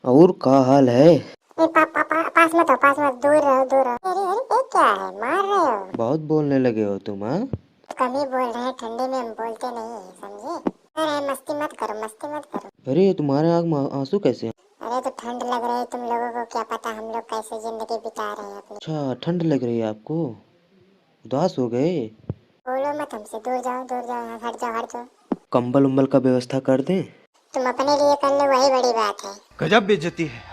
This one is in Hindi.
और का हाल है? पास मत आओ, पास मत, दूर रहो, दूर रहो। अरे अरे, ये क्या है, मार रहे हो? बहुत बोलने लगे हो तुम, हाँ? कम ही बोल रहे हैं, ठंडे में हम बोलते नहीं है, समझे? अरे मस्ती मत करो, मस्ती मत करो। अरे तुम्हारे आँख में आंसू कैसे हैं? अरे तो ठंड लग रही है, तुम लोगों को क्या पता हम लोग कैसे जिंदगी बिता रहे हैं अपनी। अच्छा, ठंड लग रही है आपको? उदास हो गए? बोलो मत हमसे, दूर जाओ, दूर जाओ, हट जाओ, हट जाओ। कंबल उम्बल का व्यवस्था कर दें? तुम अपने लिए कर लो, वही बड़ी बात है। गजब बेइज्जती है।